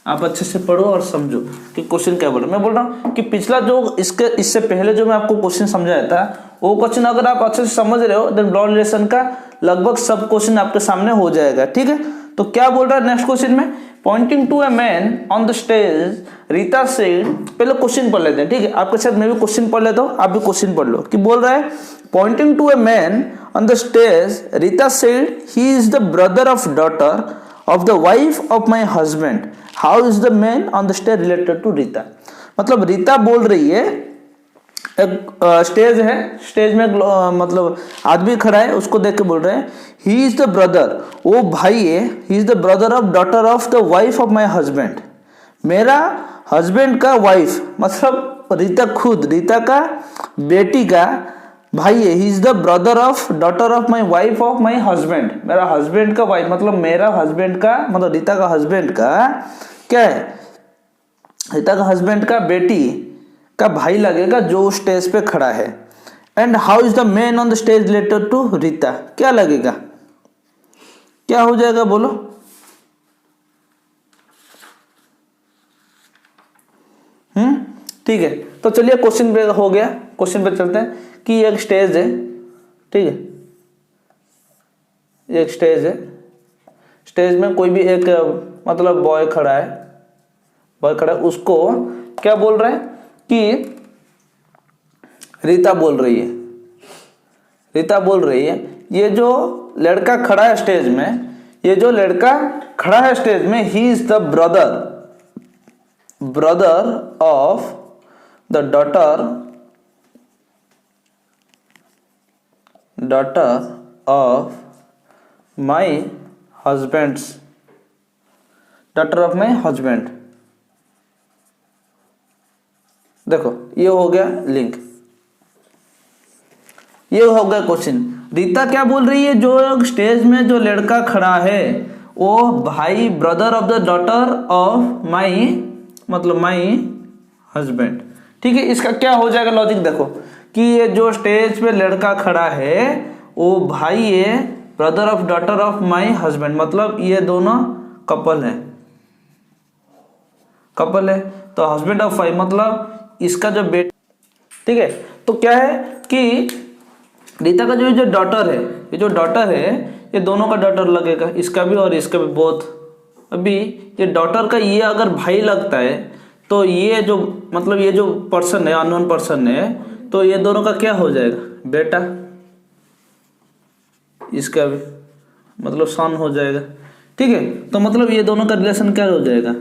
आप अच्छे से पढ़ो और समझो कि क्वेश्चन क्या बोल रहा है। मैं बोल रहा हूँ कि पिछला जो इससे पहले जो मैं आपको क्वेश्चन समझाया था वो क्वेश्चन अगर आप अच्छे से समझ रहे हो देन ब्लड रिलेशन का लगभग सब क्वेश्चन आपके सामने हो जाएगा। ठीक है, तो क्या बोल रहा है नेक्स्ट क्वेश्चन में, pointing to a man on the stage Rita said, पहले क्वेश्चन पढ़ लेते हैं। ठीक है, आपके साथ मैं भी क्वेश्चन पढ़ लेता हूँ, आप भी क्वेश्चन पढ़ लो। कि बोल रहा है pointing to a man on the stage Rita said he is the brother of daughter of the wife of my husband, how is the man on the stage related to Rita. मतलब रीता बोल रही है एक स्टेज है, स्टेज में मतलब आदमी खड़ा है, उसको देख के बोल रहे हैं ही इज द ब्रदर, वो भाई है, ही is the brother of daughter of the wife of my husband, मेरा हस्बैंड का वाइफ मतलब रीता, खुद रीता का बेटी का भाई है, ही is the brother of daughter of my wife of my husband, मेरा हस्बैंड का वाइफ मतलब मेरा हस्बैंड का मतलब रीता का हस्बैंड का क्या है, रीता का हस्बैंड का बेटी का भाई लगेगा जो स्टेज पे खड़ा है। And how is the man on the stage related to Rita, क्या लगेगा, क्या हो जाएगा बोलो। ठीक है, तो चलिए क्वेश्चन पे हो गया, क्वेश्चन पे चलते हैं कि एक स्टेज है, ठीक है, एक स्टेज है, स्टेज में कोई भी एक मतलब बॉय खड़ा है, बॉय खड़ा है, उसको क्या बोल रहा है कि रीता बोल रही है, रीता बोल रही है ये जो लड़का खड़ा है स्टेज में, ये जो लड़का खड़ा है स्टेज में, ही is the brother of the daughter of my husband's daughter of my husband। देखो ये हो गया लिंक, ये हो गया क्वेश्चन। रीता क्या बोल रही है, जो स्टेज में जो लड़का खड़ा है वो भाई, brother of the daughter of my मतलब माई हस्बैंड, ठीक है। इसका क्या हो जाएगा लॉजिक देखो कि ये जो स्टेज पे लड़का खड़ा है वो भाई है, brother of daughter of my husband मतलब ये दोनों कपल है, कपल है, तो हस्बैंड ऑफ वाइफ मतलब इसका जो बेटा, ठीक है। तो क्या है कि रीता का जो डॉटर है, ये जो डॉटर है ये दोनों का डॉटर लगेगा, इसका भी और इसका भी बोथ। अभी ये डॉटर का ये अगर भाई लगता है तो ये जो मतलब ये जो पर्सन है, अननोन पर्सन है, तो ये दोनों का क्या हो जाएगा, बेटा, इसका भी मतलब सन हो जाएगा, ठीक है। तो मतलब ये दोनों का रिलेशन क्या हो जाएगा,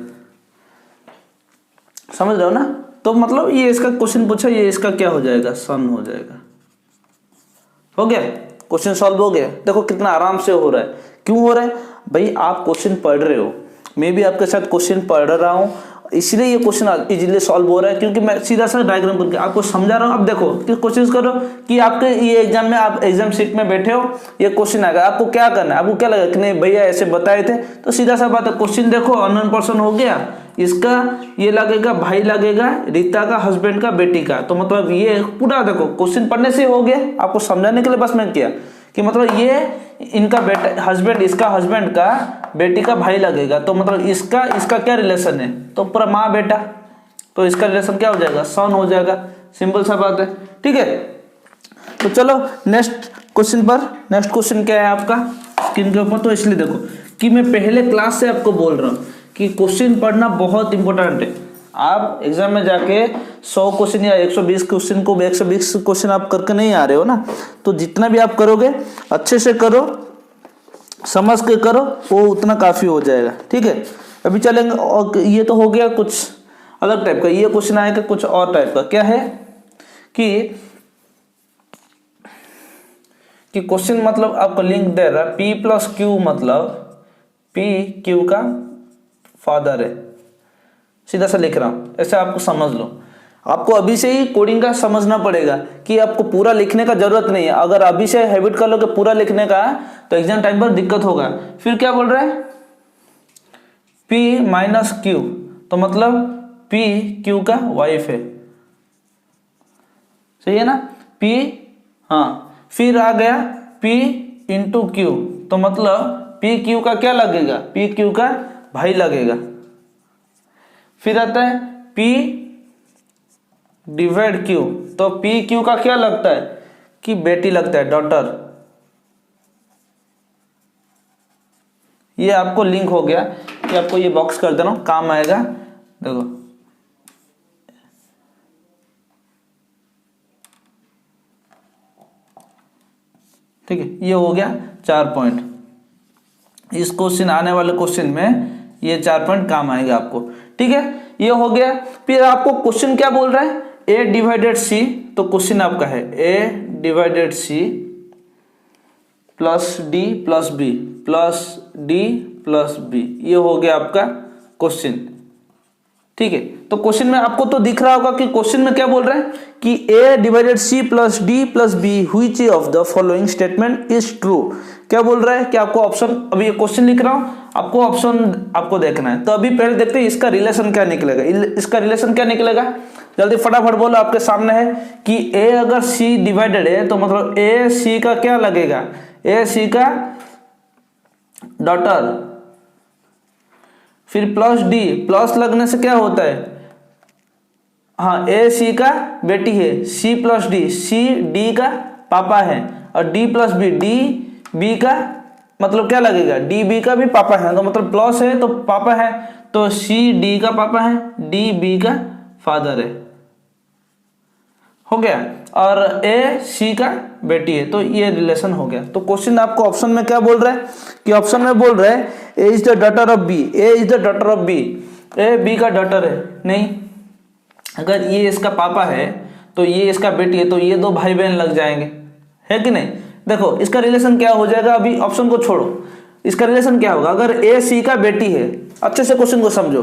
समझ रहे हो ना। तो मतलब ये इसका क्वेश्चन पूछा, ये इसका क्या हो जाएगा, सन हो जाएगा। हो गया, क्वेश्चन सॉल्व हो गया। देखो कितना आराम से हो रहा है, क्यों हो रहा है भाई, आप क्वेश्चन पढ़ रहे हो, मैं भी आपके साथ क्वेश्चन पढ़ रहा हूँ, इसलिए ये क्वेश्चन इजीली सॉल्व हो रहा है, क्योंकि मैं सीधा सा डायग्राम करके आपको समझा रहा हूँ। अब देखो कि कोशिश करो कि आपके ये एग्जाम में, आप एग्जाम शीट में बैठे हो, ये क्वेश्चन आएगा, आपको क्या करना है, आपको क्या लगा कि नहीं भैया ऐसे बताए थे, तो सीधा सा बात है, क्वेश्चन देखो अननोन पर्सन हो गया, इसका ये लगेगा भाई लगेगा रीता का हस्बैंड का बेटी का, तो मतलब ये पूरा देखो क्वेश्चन पढ़ने से हो गया, आपको समझाने के लिए बस मैं किया कि मतलब ये इनका बेटा हस्बैंड, इसका हस्बैंड का बेटी का भाई लगेगा, तो मतलब इसका क्या रिलेशन है, तो पूरा माँ बेटा, तो इसका रिलेशन क्या हो जाएगा, सन हो जाएगा, सिंपल सा बात है, ठीक है। तो चलो नेक्स्ट क्वेश्चन पर, नेक्स्ट क्वेश्चन क्या है आपका स्क्रीन के ऊपर। तो इसलिए देखो कि मैं पहले क्लास से आपको बोल रहा हूँ कि क्वेश्चन पढ़ना बहुत इंपॉर्टेंट है। आप एग्जाम में जाके 100 क्वेश्चन या 120 क्वेश्चन को 120 क्वेश्चन आप करके नहीं आ रहे हो ना, तो जितना भी आप करोगे अच्छे से करो, समझ के करो, वो उतना काफी हो जाएगा, ठीक है। अभी चलेंगे, और ये तो हो गया कुछ अलग टाइप का, ये क्वेश्चन आएगा कुछ और टाइप का। क्या है कि क्वेश्चन मतलब आपको लिंक दे रहा है P प्लस क्यू, मतलब P क्यू का फादर है, सीधा सा लिख रहा हूं, ऐसे आपको समझ लो। आपको अभी से ही कोडिंग का समझना पड़ेगा कि आपको पूरा लिखने का जरूरत नहीं है, अगर अभी से हैबिट कर लो कि पूरा लिखने का तो एग्जाम टाइम पर दिक्कत होगा। फिर क्या बोल रहा है, P माइनस क्यू, तो मतलब P क्यू का वाइफ है, सही है ना, P, हाँ। फिर आ गया P इंटू क्यू, तो मतलब P क्यू का क्या लगेगा, P क्यू का भाई लगेगा। फिर आता है P डिवाइड क्यू, तो P क्यू का क्या लगता है कि बेटी लगता है, डॉटर। ये आपको लिंक हो गया कि आपको ये बॉक्स कर देना, काम आएगा। देखो ठीक है, ये हो गया 4 पॉइंट। इस क्वेश्चन आने वाले क्वेश्चन में ये 4 पॉइंट काम आएगा आपको, ठीक है। ये हो गया। फिर आपको क्वेश्चन क्या बोल रहा है, ए डिवाइडेड सी, तो क्वेश्चन आपका है A divided C plus D plus B plus D plus B, ये हो गया आपका क्वेश्चन। ठीक है, तो क्वेश्चन में आपको तो दिख रहा होगा कि क्वेश्चन में क्या बोल रहे हैं कि A divided C plus D plus B which of the following statement is true. क्या बोल रहा है कि आपको ऑप्शन, अभी ये क्वेश्चन लिख रहा हूं, आपको ऑप्शन आपको देखना है। तो अभी पहले देखते हैं इसका रिलेशन क्या निकलेगा। इसका रिलेशन क्या निकलेगा, जल्दी फटाफट बोलो, आपके सामने है कि ए अगर सी डिवाइडेड है तो मतलब ए सी का क्या लगेगा, ए सी का डॉटर, फिर प्लस डी, प्लस लगने से क्या होता है, हाँ ए सी का बेटी है, C plus D, C D का पापा है, और D plus B, D B का मतलब क्या लगेगा, डी बी का भी पापा है, तो मतलब प्लस है तो पापा है, तो सी डी का पापा है, डी बी का फादर है, हो गया, और ए सी का बेटी है, तो ये रिलेशन हो गया। तो क्वेश्चन आपको ऑप्शन में क्या बोल रहा है कि ऑप्शन में बोल रहा है A is the daughter of B, A is the daughter of B, A B का डॉटर है, नहीं, अगर ये इसका पापा है तो ये इसका बेटी है, तो ये दो भाई बहन लग जाएंगे, है कि नहीं। देखो इसका रिलेशन क्या हो जाएगा, अभी ऑप्शन को छोड़ो, इसका रिलेशन क्या होगा, अगर ए सी का बेटी है, अच्छे से क्वेश्चन को समझो,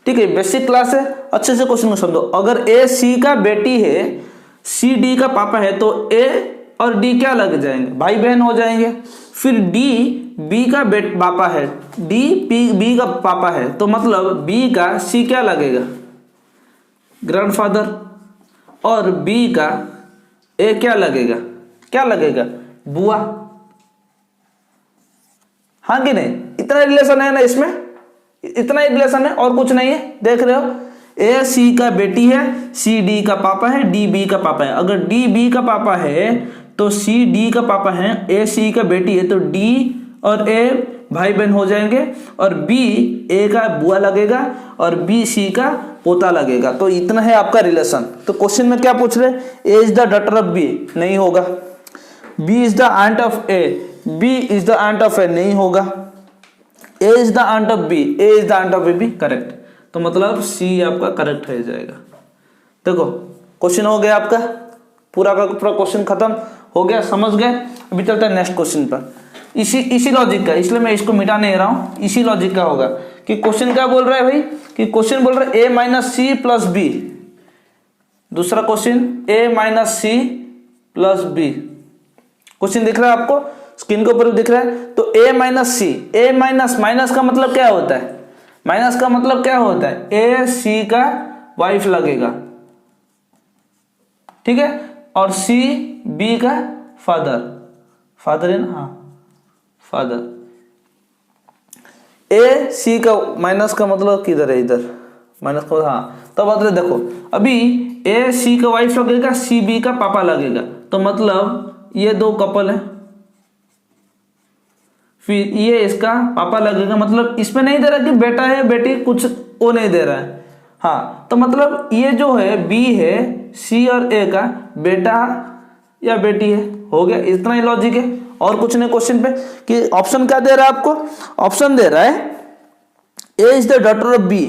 ठीक है, बेसिक क्लास है, अच्छे से क्वेश्चन को समझो, अगर ए सी का बेटी है, सी डी का पापा है, तो ए और डी क्या लग जाएंगे, भाई बहन हो जाएंगे। फिर डी बी का पापा है, डी बी का पापा है, तो मतलब बी का सी क्या लगेगा, ग्रैंडफादर, और बी का ए क्या लगेगा, क्या लगेगा, बुआ, हाँ कि नहीं। इतना रिलेशन है ना इसमें, इतना ही रिलेशन है और कुछ नहीं है, देख रहे हो, ए सी का बेटी है, सी डी का पापा है, डी बी का पापा है, अगर डी बी का पापा है तो सी डी का पापा है, ए सी का बेटी है, तो डी और ए भाई बहन हो जाएंगे, और बी ए का बुआ लगेगा, और बी सी का पोता लगेगा। तो इतना है आपका रिलेशन। तो क्वेश्चन में क्या पूछ रहे, A is the daughter of B, नहीं होगा, B is the aunt of A, B is the aunt of A, नहीं होगा, A is the aunt of B, A is the aunt of B, correct, तो मतलब सी आपका correct हो जाएगा। देखो क्वेश्चन हो गया आपका, पूरा का पूरा क्वेश्चन खत्म हो गया, समझ गए। अभी चलते हैं नेक्स्ट क्वेश्चन पर, इसी लॉजिक का, इसलिए मैं इसको मिटा नहीं रहा हूं, इसी लॉजिक का होगा कि क्वेश्चन क्या बोल रहा है भाई, कि क्वेश्चन बोल रहा है A minus C plus B, दूसरा question A minus C plus B, question दिख रहा है आपको स्क्रीन के ऊपर दिख रहा है। तो ए माइनस सी, ए माइनस, माइनस का मतलब क्या होता है, माइनस का मतलब क्या होता है, ए सी का वाइफ लगेगा, ठीक है, और सी बी का फादर, फादर है ना, हाँ फादर, ए सी का माइनस का मतलब किधर है, इधर माइनस का, हाँ, तो मतलब देखो अभी ए सी का वाइफ लगेगा, सी बी का पापा लगेगा, तो मतलब ये दो कपल है, फिर ये इसका पापा लगेगा, मतलब इसमें नहीं दे रहा कि बेटा है बेटी, कुछ वो नहीं दे रहा है, हाँ, तो मतलब ये जो है बी है, सी और ए का बेटा या बेटी है, हो गया, इतना ही लॉजिक है और कुछ नहीं। क्वेश्चन पे कि ऑप्शन क्या दे रहा है आपको, ऑप्शन दे रहा है A is the daughter of B,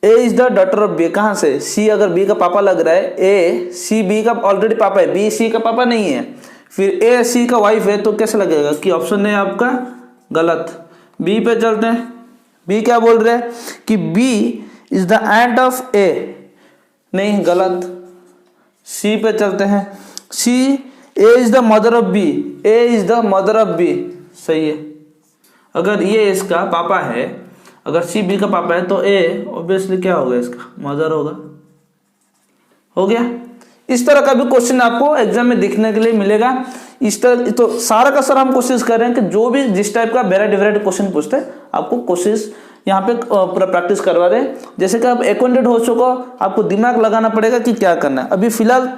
A is the daughter of B, कहां से, सी अगर बी का पापा लग रहा है, ए सी बी का ऑलरेडी पापा है, बी सी का पापा नहीं है, फिर ए सी का वाइफ है, तो कैसे लगेगा कि ऑप्शन है आपका गलत। बी पे चलते हैं, बी क्या बोल रहे हैं कि B is the aunt of A, नहीं गलत। सी पे चलते हैं, C A is the mother of B, A is the mother of B, सही है, अगर ये इसका पापा है, अगर सी बी का पापा है तो ए ऑब्वियसली क्या होगा, इसका मदर होगा, हो गया। इस तरह का भी क्वेश्चन आपको एग्जाम में दिखने के लिए मिलेगा। इस तरह तो सारा का सारा हम कोशिश कर रहे हैं कि जो भी जिस टाइप का वेराइटी क्वेश्चन पूछते हैं आपको कोशिश यहाँ पे पूरा प्रैक्टिस करवा दें। जैसे कि आप अक्वेंटेड हो चुका हो, आपको दिमाग लगाना पड़ेगा कि क्या करना है। अभी फिलहाल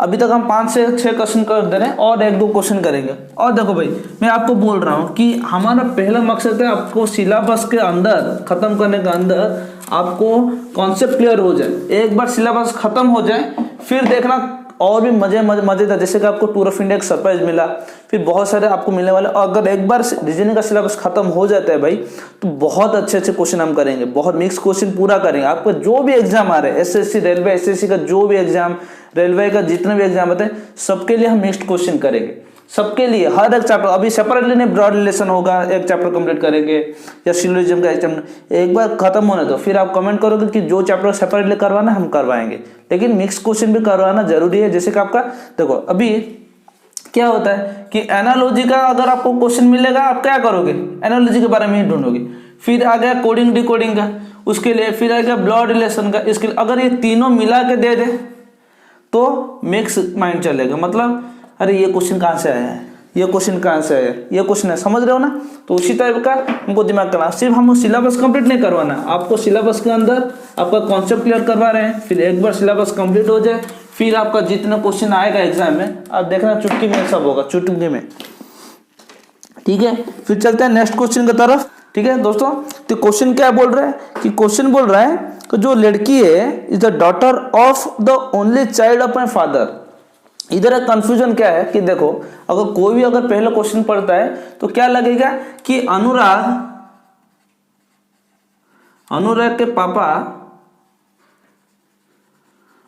अभी तक हम 5 से 6 क्वेश्चन कर दे रहे हैं और 1-2 क्वेश्चन करेंगे। और देखो भाई, मैं आपको बोल रहा हूँ कि हमारा पहला मकसद है आपको सिलेबस के अंदर खत्म करने के अंदर आपको कॉन्सेप्ट क्लियर हो जाए। एक बार सिलेबस खत्म हो जाए फिर देखना और भी मजेदार, जैसे कि आपको टूर ऑफ इंडिया का सरप्राइज मिला, फिर बहुत सारे आपको मिलने वाले। और अगर एक बार रीजनिंग का सिलेबस खत्म हो जाता है भाई, तो बहुत अच्छे क्वेश्चन हम करेंगे, बहुत मिक्स क्वेश्चन पूरा करेंगे। आपका जो भी एग्जाम आ रहे हैं, एसएससी, रेलवे, एसएससी का जो भी एग्जाम, रेलवे का जितने भी एग्जाम आते हैं, सबके लिए हम मिक्स्ड क्वेश्चन करेंगे, सबके लिए हर एक चैप्टर। अभी सेपरेटली नहीं, ब्रॉड रिलेशन होगा, एक चैप्टर कंप्लीट करेंगे, या सिलोजिज्म का एग्जाम एक बार खत्म होने दो, फिर आप कमेंट करोगे कि जो चैप्टर सेपरेटली करवाना हम करवाएंगे, लेकिन मिक्स क्वेश्चन भी करवाना जरूरी है। जैसे कि आपका देखो अभी क्या होता है कि एनालॉजी का अगर आपको क्वेश्चन मिलेगा, आप क्या करोगे, एनालॉजी के बारे में ही ढूंढोगे। फिर आ गया कोडिंग डिकोडिंग का, उसके लिए फिर आ गया ब्लड रिलेशन का, इसके लिए अगर ये तीनों मिला के दे दे तो मिक्स माइंड चलेगा, मतलब अरे ये क्वेश्चन कहाँ से आया है, ये क्वेश्चन कहाँ से आया है, ये क्वेश्चन है, समझ रहे हो ना। तो उसी टाइप का हमको दिमाग करना, सिर्फ हमको सिलेबस कंप्लीट नहीं करवाना, आपको सिलेबस के अंदर आपका कॉन्सेप्ट क्लियर करवा रहे हैं। फिर एक बार सिलेबस कंप्लीट हो जाए, फिर आपका जितना क्वेश्चन आएगा एग्जाम में, आप देखना चुटकी में सब होगा, चुटकी में, ठीक है। फिर चलते हैं नेक्स्ट क्वेश्चन की तरफ, ठीक है दोस्तों। तो क्वेश्चन क्या बोल रहा है कि क्वेश्चन बोल रहा है कि जो लड़की है is the daughter of the only child of my father. इधर एक कंफ्यूजन क्या है कि देखो, अगर कोई भी अगर पहला क्वेश्चन पढ़ता है तो क्या लगेगा कि अनुराग के पापा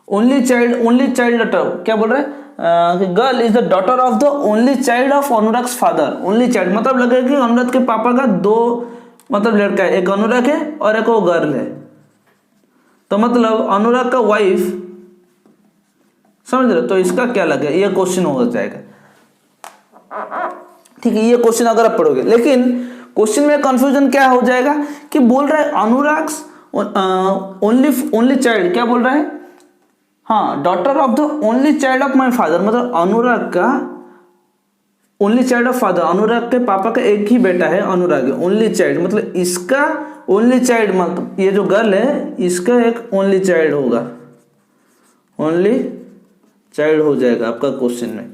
ओनली चाइल्ड डॉटर, क्या बोल रहे हैं, girl is the daughter of the only child of Anurag father. Only child मतलब लगेगा कि अनुराग के पापा का दो मतलब लड़का है, एक अनुराग है और एक वो गर्ल है। तो मतलब अनुराग का वाइफ, समझ रहे, तो इसका क्या लगे, ये क्वेश्चन हो जाएगा, ठीक है। ये क्वेश्चन अगर आप पढ़ोगे, लेकिन क्वेश्चन में कंफ्यूजन क्या हो जाएगा कि बोल रहा है अनुराग ओनली चाइल्ड, क्या बोल रहा है, हाँ, daughter of the only child of my father, मतलब अनुराग का ओनली चाइल्ड ऑफ फादर, अनुराग के पापा का एक ही बेटा है अनुराग, ओनली चाइल्ड, मतलब इसका ओनली चाइल्ड, मतलब ये जो गर्ल है इसका एक ओनली चाइल्ड होगा, ओनली चाइल्ड हो जाएगा आपका क्वेश्चन में,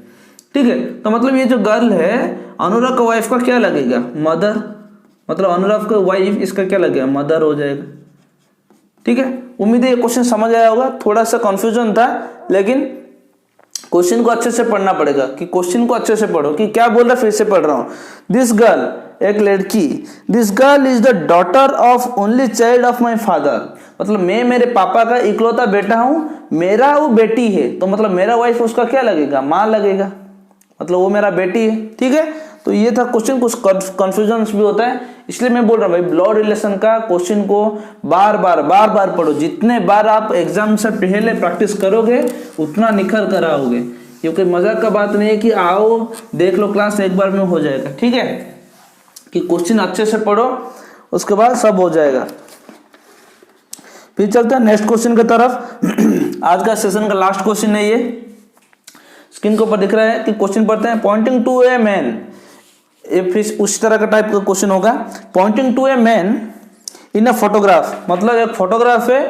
ठीक है। तो मतलब ये जो गर्ल है अनुराग का वाइफ का क्या लगेगा, मदर, मतलब अनुराग का वाइफ इसका क्या लगेगा, मदर हो जाएगा, ठीक है। उम्मीद है ये क्वेश्चन समझ आया होगा, थोड़ा सा कंफ्यूजन था, लेकिन क्वेश्चन को अच्छे से पढ़ना पड़ेगा, कि क्वेश्चन को अच्छे से पढ़ो कि क्या बोल रहा है, फिर से पढ़ रहा हूं। दिस गर्ल, एक लड़की, this girl is the daughter of only child of my father, मतलब मैं मेरे पापा का इकलौता बेटा हूं, मेरा वो बेटी है, तो मतलब मेरा वाइफ उसका क्या लगेगा, माँ लगेगा, मतलब वो मेरा बेटी है, ठीक है। तो ये था क्वेश्चन, कुछ कंफ्यूजन भी होता है, इसलिए मैं बोल रहा हूँ भाई ब्लड रिलेशन का क्वेश्चन को बार बार पढ़ो, जितने बार आप एग्जाम से पहले प्रैक्टिस करोगे उतना निखर कर आओगे, क्योंकि मजाक का बात नहीं है कि आओ देख लो क्लास एक बार में हो जाएगा, ठीक है, कि क्वेश्चन अच्छे से पढ़ो, उसके बाद सब हो जाएगा। फिर चलते हैं नेक्स्ट क्वेश्चन की तरफ। आज का सेशन का लास्ट क्वेश्चन है, ये स्क्रीन के ऊपर दिख रहा है कि क्वेश्चन पढ़ते हैं, पॉइंटिंग टू ए मैन, ये फिर उस तरह का टाइप का क्वेश्चन होगा। Pointing to a man in a photograph, मतलब एक फोटोग्राफ है,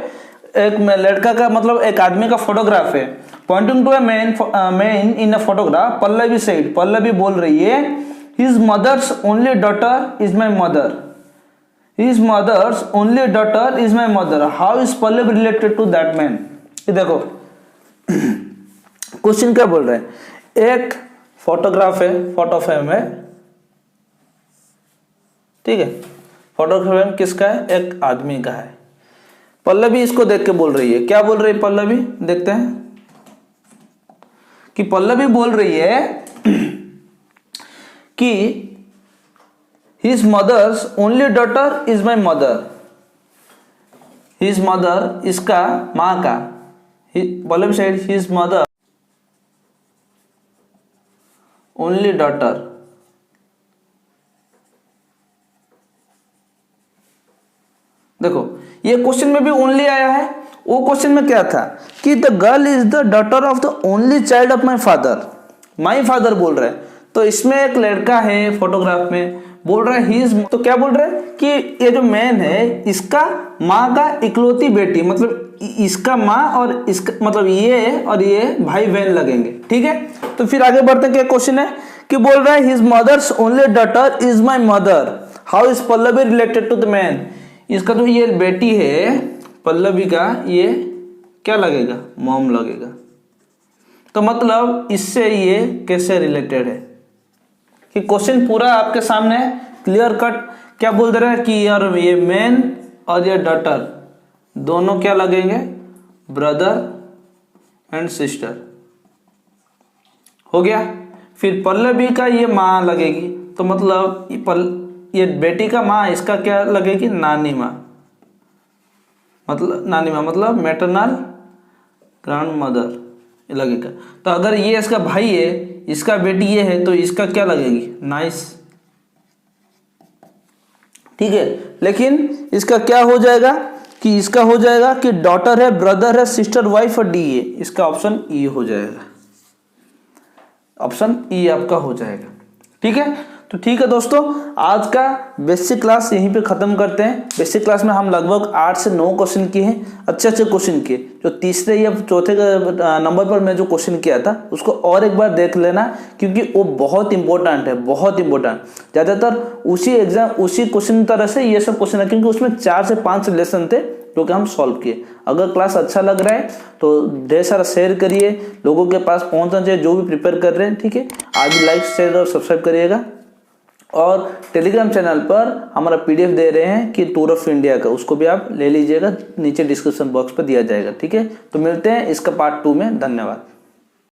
एक लड़का का मतलब एक आदमी का फोटोग्राफ है। Pointing to a man in a photograph, Pallavi said, Pallavi बोल रही है, his mother's only daughter is my mother, his mother's only daughter is my mother, how is Pallavi related to that man. ये देखो क्वेश्चन क्या बोल रहे हैं, एक फोटोग्राफ है, फोटो फ्रेम है, ठीक है, फोटो फ्रेम किसका है, एक आदमी का है। पल्लवी इसको देख के बोल रही है, क्या बोल रही है पल्लवी, देखते हैं कि पल्लवी बोल रही है कि his mother's only daughter is my mother, his mother इसका माँ का, Pallavi said his mother only daughter, देखो ये क्वेश्चन में भी ओनली आया है, वो क्वेश्चन में क्या था कि the girl is the daughter of the only child of my father, my father बोल रहे हैं, तो इसमें एक लड़का है फोटोग्राफ में, बोल रहा है हिज, तो क्या बोल रहे हैं कि ये जो मैन है इसका माँ का इकलौती बेटी, मतलब इसका माँ और इसका मतलब ये और ये भाई बहन लगेंगे, ठीक है। तो फिर आगे बढ़ते हैं, क्या क्वेश्चन है कि बोल रहा है his mother's only daughter is my mother, how is Pallavi related to the man, इसका जो ये बेटी है पल्लवी का, ये क्या लगेगा, मॉम लगेगा। तो मतलब इससे ये कैसे रिलेटेड है कि क्वेश्चन पूरा आपके सामने क्लियर कट क्या बोल दे रहा है कि यार ये मैन और ये डॉटर दोनों क्या लगेंगे, ब्रदर एंड सिस्टर, हो गया। फिर पल्लवी का ये माँ लगेगी, तो मतलब ये बेटी का माँ, इसका क्या लगेगी, नानी माँ, मतलब मैटरनल ग्रैंड मदर लगेगा। तो अगर ये इसका भाई है, इसका बेटी ये है, तो इसका क्या लगेगी, नाइस, ठीक है। लेकिन इसका क्या हो जाएगा कि इसका हो जाएगा कि डॉटर है, ब्रदर है, सिस्टर, वाइफ और डी है, इसका ऑप्शन ई हो जाएगा, ऑप्शन ई आपका हो जाएगा, ठीक है। तो ठीक है दोस्तों, आज का बेसिक क्लास यहीं पे खत्म करते हैं। बेसिक क्लास में हम लगभग 8 से 9 क्वेश्चन किए हैं, अच्छे क्वेश्चन किए। जो तीसरे या चौथे नंबर पर मैं जो क्वेश्चन किया था उसको और एक बार देख लेना, क्योंकि वो बहुत इंपॉर्टेंट है, बहुत इंपॉर्टेंट। ज़्यादातर उसी क्वेश्चन तरह से ये सब क्वेश्चन है, क्योंकि उसमें 4 से 5 लेसन थे जो कि हम सॉल्व किए। अगर क्लास अच्छा लग रहा है तो ढेर सारा शेयर करिए, लोगों के पास पहुंचना चाहिए जो भी प्रिपेयर कर रहे हैं, ठीक है। आज लाइक, शेयर और सब्सक्राइब करिएगा। और टेलीग्राम चैनल पर हमारा पीडीएफ दे रहे हैं कि टूर ऑफ इंडिया का, उसको भी आप ले लीजिएगा, नीचे डिस्क्रिप्शन बॉक्स पर दिया जाएगा, ठीक है। तो मिलते हैं इसका पार्ट 2 में, धन्यवाद।